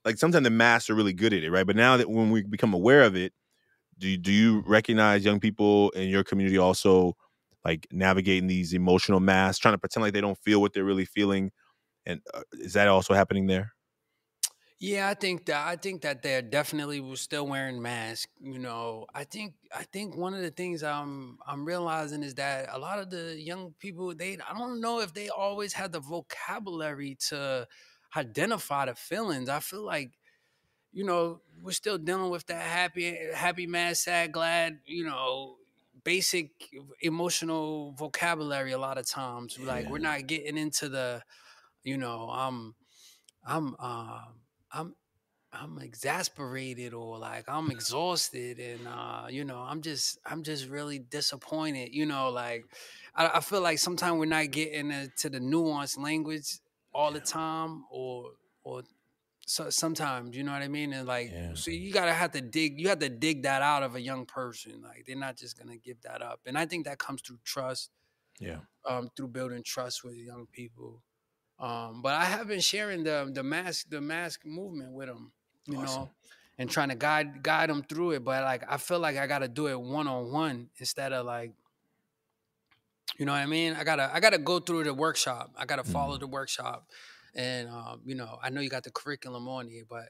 like sometimes the masks are really good at it, right? But now that when we become aware of it, do you recognize young people in your community also like navigating these emotional masks, trying to pretend like they don't feel what they're really feeling? And is that also happening there? Yeah, I think that they're definitely was still wearing masks. I think one of the things I'm realizing is that a lot of the young people I don't know if they always had the vocabulary to identify the feelings. I feel like we're still dealing with that happy, mad, sad, glad, basic emotional vocabulary a lot of times. Like we're Yeah. not getting into the, you know, I'm I'm exasperated or like I'm exhausted and I'm just really disappointed. Like I feel like sometimes we're not getting to the nuanced language all the Yeah. time or so sometimes, you know what I mean? And like Yeah. so you have to dig that out of a young person. Like they're not just gonna give that up. And I think that comes through trust, Yeah. through building trust with young people. But I have been sharing the mask movement with them, you Awesome. know, and trying to guide them through it. But like I feel like I got to do it one on one instead of like, you know what I mean. I gotta go through the workshop. I gotta follow Mm. the workshop, and I know you got the curriculum on here, but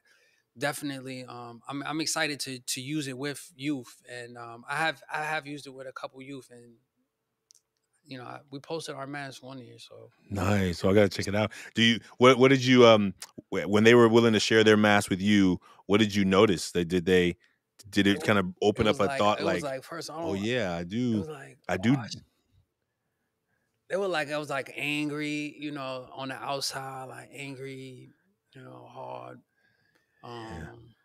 definitely I'm excited to use it with youth, and I have used it with a couple youth, and we posted our mask one year, so. Nice. So I gotta check it out. Do you what did you when they were willing to share their mass with you, what did you notice? Did It it was kind of it open up was a like thought it was like, like first I oh don't yeah, it was like, I oh, do they were like I was like angry, on the outside, like angry, hard, yeah, um,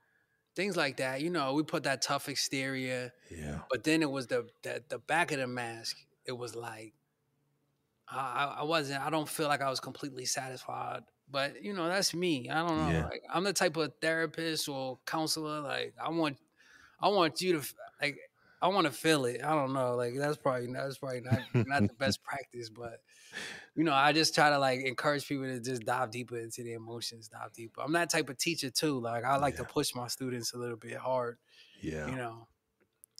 things like that. We put that tough exterior, yeah, but then it was the back of the mask. It was like I wasn't. I don't feel like I was completely satisfied. But that's me. I don't know. yeah. Like I'm the type of therapist or counselor. Like I want you to like I want to feel it. I don't know. Like that's probably not the best practice, but I just try to like encourage people to just dive deeper into their emotions, dive deeper. I'm that type of teacher too. Like I like to Yeah. push my students a little bit hard, Yeah. you know.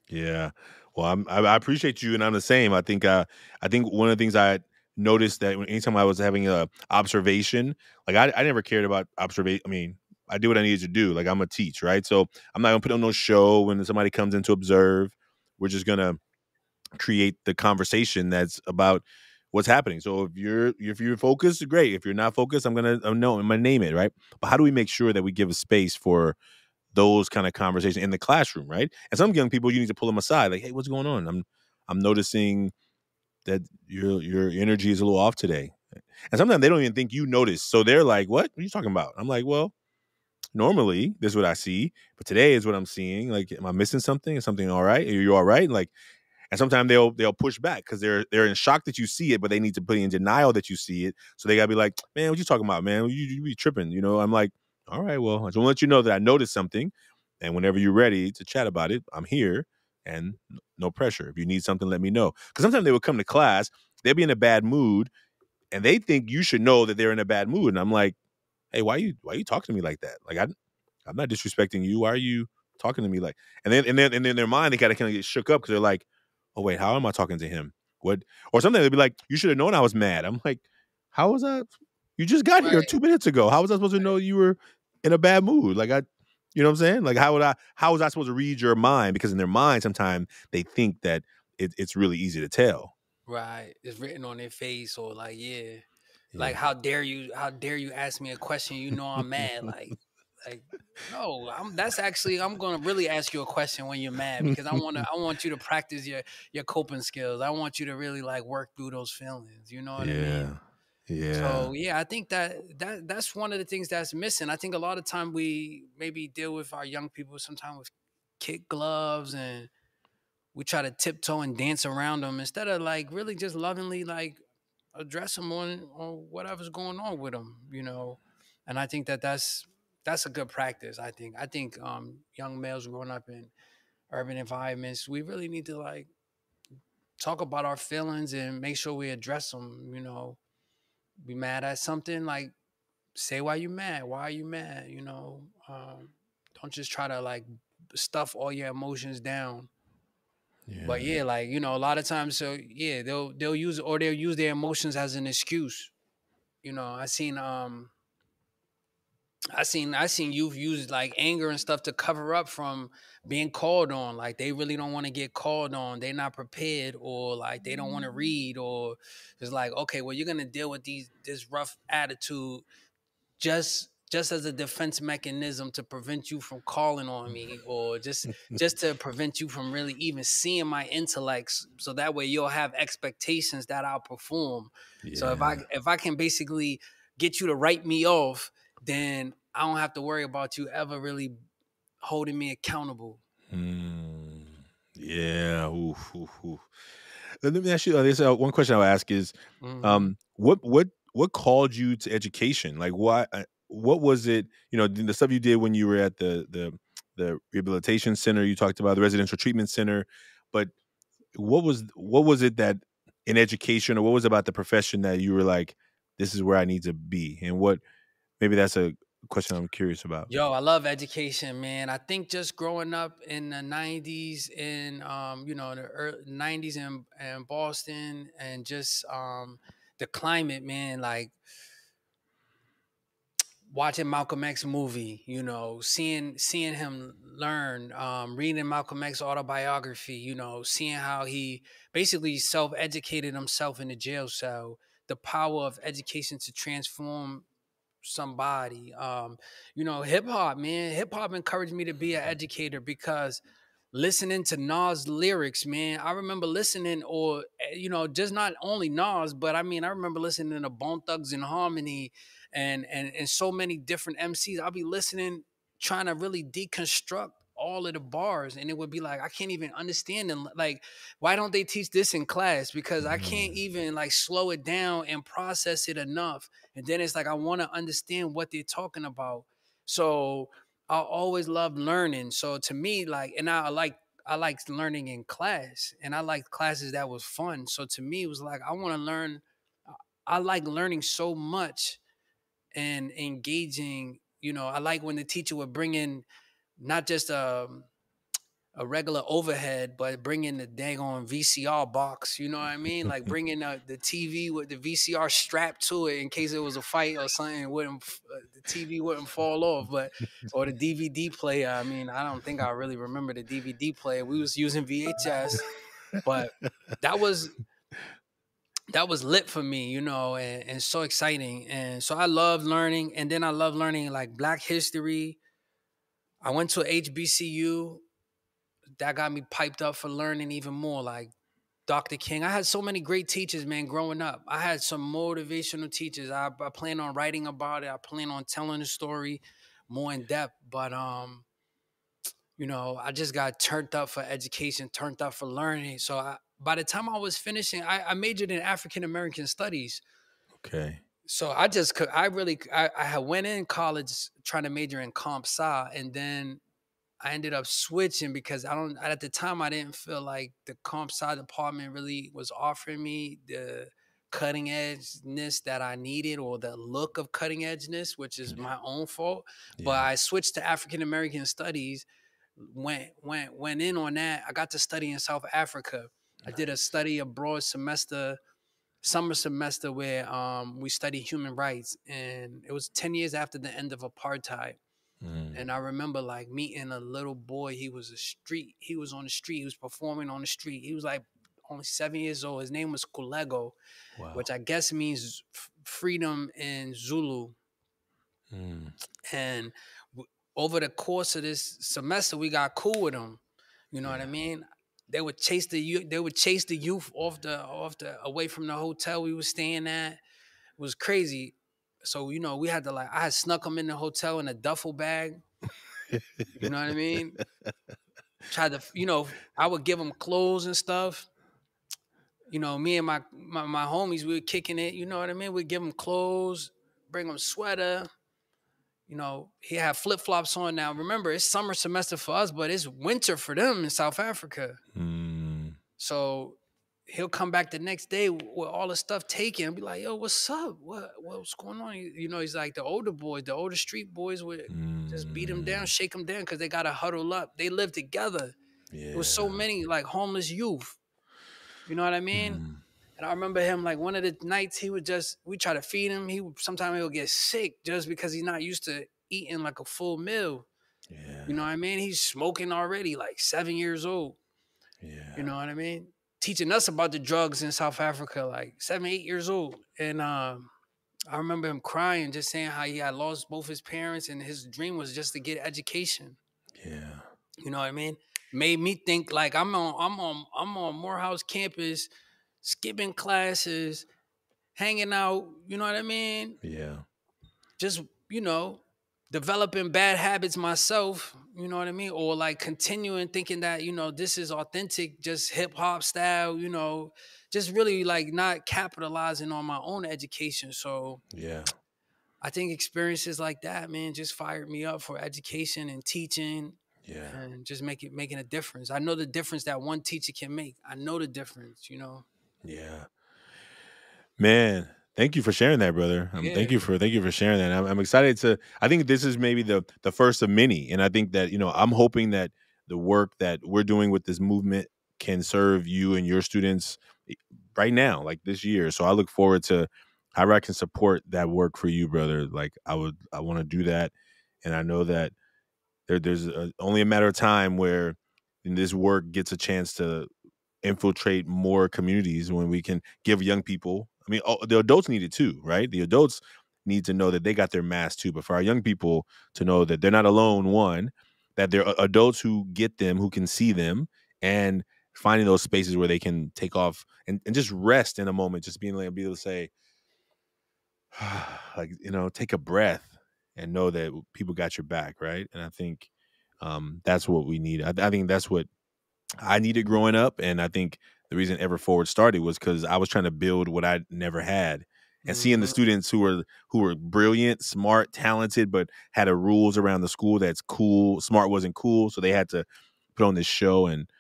Yeah. Well, I appreciate you, and I'm the same. I think one of the things I noticed that anytime I was having a observation, like I never cared about observation. I mean, I do what I needed to do. Like I'm a teach, right? So I'm not gonna put on no show when somebody comes in to observe. We're just gonna create the conversation that's about what's happening. So if you're focused, great. If you're not focused, I'm gonna name it, right? But how do we make sure that we give a space for those kind of conversations in the classroom, right? And some young people, you need to pull them aside, like, hey, what's going on? I'm noticing that your energy is a little off today. And sometimes they don't even think you notice. So they're like, what are you talking about? I'm like, well, normally this is what I see, but today is what I'm seeing. Like, am I missing something? Is something all right? Are you all right? Like, and sometimes they'll push back because they're in shock that you see it, but they need to put in denial that you see it. So they gotta be like, man, what you talking about, man? You be tripping, you know? I'm like, all right, well, I just want to let you know that I noticed something, and whenever you're ready to chat about it, I'm here, and no pressure. If you need something, let me know. Because sometimes they would come to class, they'd be in a bad mood, and they think you should know that they're in a bad mood, and I'm like, hey, why you talking to me like that? Like I'm not disrespecting you. Why are you talking to me like? And then in their mind, they gotta kind of get shook up because they're like, oh wait, how am I talking to him? What? Or something they'd be like, you should have known I was mad. I'm like, how was that? You just got here Right, 2 minutes ago. How was I supposed to know you were in a bad mood? Like you know what I'm saying? Like how was I supposed to read your mind? Because in their mind, sometimes they think that it's really easy to tell. right. It's written on their face or like, yeah. Like Yeah. how dare you ask me a question, I'm mad. Like no, I'm gonna really ask you a question when you're mad because I want you to practice your coping skills. I want you to really like work through those feelings. You know what I mean? Yeah. Yeah. So yeah, I think that's one of the things that's missing. I think a lot of time we maybe deal with our young people sometimes with kid gloves and we try to tiptoe and dance around them instead of like really just lovingly like address them on whatever's going on with them. And I think that's a good practice. I think young males growing up in urban environments, we really need to like talk about our feelings and make sure we address them. Be mad at something, like say why you mad. Why are you mad? Don't just try to like stuff all your emotions down. But Yeah. yeah, like a lot of times, so yeah, they'll use their emotions as an excuse. I seen youth use like anger and stuff to cover up from being called on. Like they really don't want to get called on. They're not prepared, or like they don't want to read, or it's like, okay, well, you're gonna deal with this rough attitude just as a defense mechanism to prevent you from calling on me, or just to prevent you from really even seeing my intellects, so that way you'll have expectations that I'll perform. So if i Yeah. if i can basically get you to write me off, then I don't have to worry about you ever really holding me accountable. Mm, yeah. Oof, oof, oof. Let me ask you this. One question I'll ask is, Hmm. what called you to education? Like, why? What was it? You know, the stuff you did when you were at the rehabilitation center. You talked about the residential treatment center, but what was it that in education, or what was about the profession that you were like, this is where I need to be? And what maybe that's a question I'm curious about. Yo, I love education, man. I think just growing up in the '90s in the early '90s in Boston, and just the climate, man. Like watching Malcolm X movie, seeing him learn, reading Malcolm X autobiography, seeing how he basically self-educated himself in the jail cell, the power of education to transform somebody. Hip hop, man. Hip hop encouraged me to be an educator because listening to Nas lyrics, man. I remember listening, or just not only Nas, but I mean, I remember listening to Bone Thugs and Harmony, and so many different MCs. I'll be listening, trying to really deconstruct all of the bars, and it would be like I can't even understand them. Like, why don't they teach this in class? Because I can't Mm, even like slow it down and process it enough. And then it's like I want to understand what they're talking about. So I always loved learning. So to me, like, and I liked learning in class, and I liked classes that was fun. So to me, it was like I want to learn. I like learning so much and engaging. I like when the teacher would bring in not just a regular overhead, but bring in the dang on VCR box. You know what I mean? Like bring in the TV with the VCR strapped to it in case it was a fight or something. It wouldn't the TV wouldn't fall off, but or the DVD player. I mean, I don't think I really remember the DVD player. We was using VHS, but that was that was lit for me, and so exciting. And so I love learning, and then I love learning like Black history. I went to HBCU, that got me piped up for learning even more. Like Dr. King, I had so many great teachers, man. Growing up, I had some motivational teachers. I plan on writing about it. I plan on telling the story more in depth. But I just got turned up for education, turned up for learning. So by the time I was finishing, I majored in African American studies. okay. So I just could, I had went in college trying to major in comp sci, and then I ended up switching because I don't at the time I didn't feel like the comp sci department really was offering me the cutting edgeness that I needed, or the look of cutting edgeness, which is Yeah. my own fault. But Yeah. I switched to African American studies, went in on that. I got to study in South Africa. I did a Nice. study abroad semester, summer semester, where we studied human rights, and it was 10 years after the end of apartheid. Mm, And I remember like meeting a little boy. He was on the street. He was performing on the street. He was like only 7 years old. His name was Kulego, which wow. I guess means freedom in Zulu. Mm, And over the course of this semester, we got cool with him. You know what I yeah. mean? They would chase the youth. They would chase the youth off the away from the hotel we was staying at. It was crazy. So we had to like I had snuck him in the hotel in a duffel bag. You know what I mean? Tried to, I would give them clothes and stuff. Me and my homies, we were kicking it. You know what I mean? We'd give him clothes, bring him sweater. He had flip flops on. Now, remember, it's summer semester for us, but it's winter for them in South Africa. mm, So he'll come back the next day with all the stuff taken and be like, "Yo, what's up? What's going on?" He's like the older boys, the older street boys would just beat him down, mm, shake him down because they got to huddle up. They live together. It was so yeah. many like homeless youth. You know what I mean? Mm, And I remember him like one of the nights we try to feed him. Sometimes he'll get sick just because he's not used to eating like a full meal. You know yeah. what I mean? He's smoking already, like 7 years old. You Yeah. know what I mean? Teaching us about the drugs in South Africa, like 7, 8 years old. And I remember him crying, just saying how he had lost both his parents, and his dream was just to get education. Yeah. You know what I mean? Made me think like I'm on Morehouse campus, skipping classes, hanging out. You know what I mean? Yeah. Just you know, developing bad habits myself, you know what I mean? Or like continuing thinking that, this is authentic, just hip hop style, just really like not capitalizing on my own education. So Yeah. I think experiences like that, man, just fired me up for education and teaching Yeah. and just making a difference. I know the difference that one teacher can make. I know the difference. Yeah. Man, thank you for sharing that, brother. Yeah. Thank you for sharing that. I'm excited to. I think this is maybe the first of many, and I think that I'm hoping that the work that we're doing with this movement can serve you and your students right now, like this year. So I look forward to how I can support that work for you, brother. Like I want to do that, and I know that only a matter of time where this work gets a chance to infiltrate more communities when we can give young people. I mean, the adults need it too, right? The adults need to know that they got their mask too. But for our young people to know that they're not alone, one, that there are adults who get them, who can see them, and finding those spaces where they can take off and just rest in a moment, just being able to be able to say, like, take a breath and know that people got your back, right? And I think that's what we need. I think that's what I needed growing up, and I think the reason Ever Forward started was because I was trying to build what I never had, and seeing the Hmm. students who were brilliant, smart, talented, but had a rules around the school that's cool. Smart wasn't cool, so they had to put on this show, and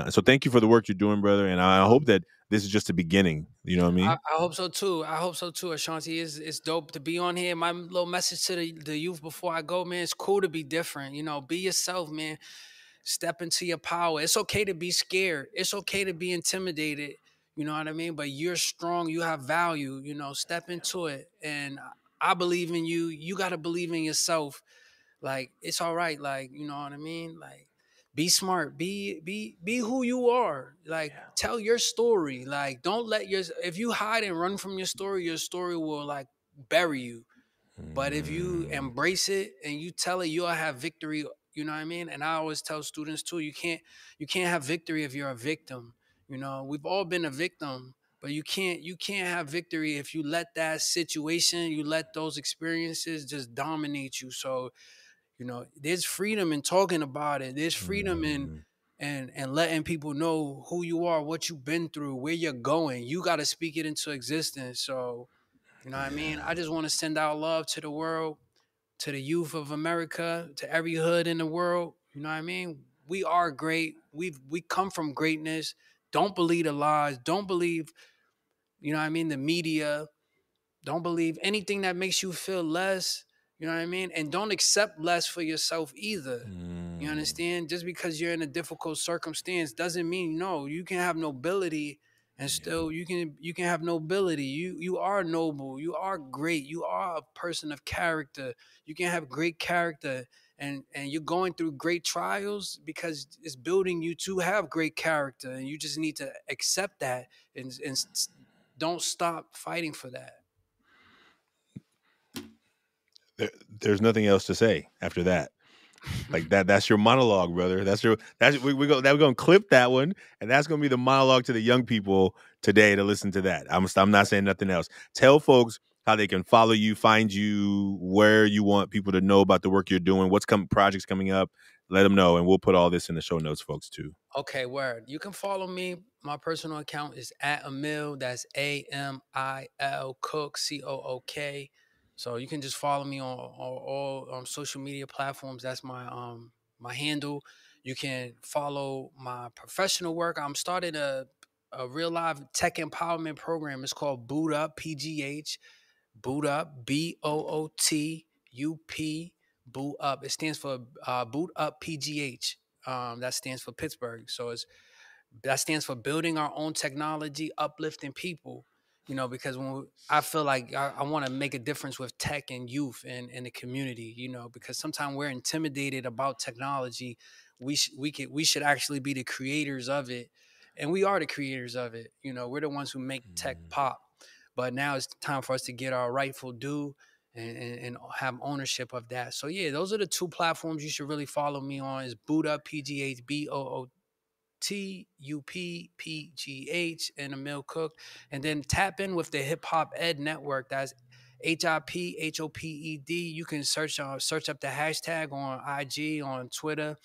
so thank you for the work you're doing, brother. And I hope that this is just the beginning. You know what I mean? I hope so too. I hope so too, Ashanti. It's dope to be on here. My little message to the youth before I go, man, it's cool to be different. Be yourself, man. Step into your power. It's okay to be scared. It's okay to be intimidated. You know what I mean? But you're strong. You have value. Step into it. And I believe in you. You got to believe in yourself. Like it's all right. Like you know what I mean. Like be smart. Be who you are. Like Yeah. tell your story. Like don't let your if you hide and run from your story will like bury you. But if you Mm, embrace it and you tell it, you'll have victory. You know what I mean? And I always tell students too, you can't have victory if you're a victim. We've all been a victim, but you can't have victory if you let that situation, you let those experiences just dominate you. So, there's freedom in talking about it. There's freedom in mm, and letting people know who you are, what you've been through, where you're going. You got to speak it into existence. So, you know what I mean? I yeah. just want to send out love to the world, to the youth of America, to every hood in the world. You know what I mean? We are great. We come from greatness. Don't believe the lies. Don't believe, the media. Don't believe anything that makes you feel less. You know what I mean? And don't accept less for yourself either. You Mm, understand? Just because you're in a difficult circumstance doesn't mean no. You can have nobility and yeah. still you can have nobility. You are noble. You are great. You are a person of character. You can have great character and you're going through great trials because it's building you to have great character and you just need to accept that and don't stop fighting for that. There's nothing else to say after that. Like that's your monologue, brother. We're gonna clip that one, and that's gonna be the monologue to the young people today to listen to that. I'm not saying nothing else. Tell folks how they can follow you, find you, where you want people to know about the work you're doing, what's projects coming up. Let them know, and we'll put all this in the show notes, folks, too. Okay, word. You can follow me. My personal account is at Amil. That's Amil Cook Cook. So you can just follow me on all social media platforms. That's my handle. You can follow my professional work. I'm starting a real live tech empowerment program. It's called Boot Up PGH. Boot Up BOOTUP. Boot Up. It stands for Boot Up PGH. That stands for Pittsburgh. So that stands for building our own technology, uplifting people. Because I feel like I want to make a difference with tech and youth and the community. Because sometimes we're intimidated about technology. We should actually be the creators of it, and we are the creators of it. We're the ones who make tech Mm, pop. But now it's time for us to get our rightful due and have ownership of that. So yeah, those are the two platforms you should really follow me on. Is Boot Up PGH TUPPGH and Amil Cook. And then tap in with the Hip Hop Ed Network. That's HIPHOPED. You can search up the hashtag on IG, on Twitter.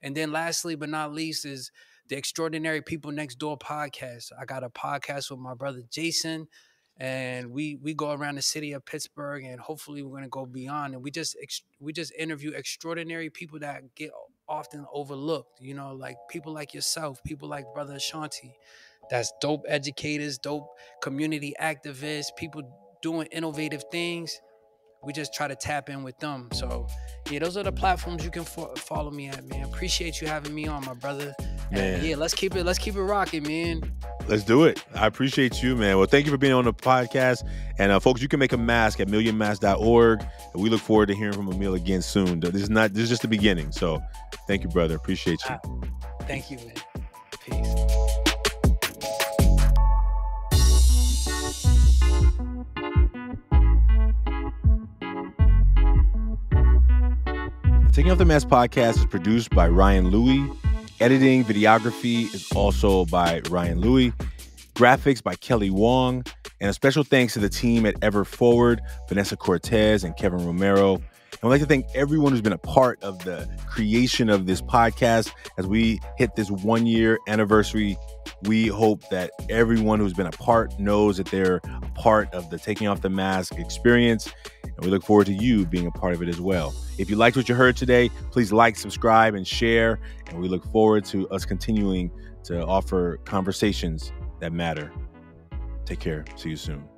And then lastly but not least is the Extraordinary People Next Door podcast. I got a podcast with my brother Jason, and we go around the city of Pittsburgh, and hopefully we're going to go beyond. And we just interview extraordinary people that get often overlooked, you know, like people like yourself, people like brother Ashanti. That's dope educators, dope community activists, people doing innovative things. We just try to tap in with them. So yeah, those are the platforms you can follow me at, man. Appreciate you having me on, my brother. Man. And yeah, let's keep it rocking, man. Let's do it. I appreciate you, man. Well, thank you for being on the podcast. And folks, you can make a mask at millionmask.org. And we look forward to hearing from Amil again soon. This is just the beginning. So thank you, brother. Appreciate you. Thank you, man. Peace. Taking Off the Mask podcast is produced by Ryan Louie. Editing, videography is also by Ryan Louie. Graphics by Kelly Wong. And a special thanks to the team at Ever Forward, Vanessa Cortez and Kevin Romero. And I'd like to thank everyone who's been a part of the creation of this podcast. As we hit this 1-year anniversary, we hope that everyone who's been a part knows that they're a part of the Taking Off the Mask experience. And we look forward to you being a part of it as well. If you liked what you heard today, please like, subscribe, and share. And we look forward to us continuing to offer conversations that matter. Take care. See you soon.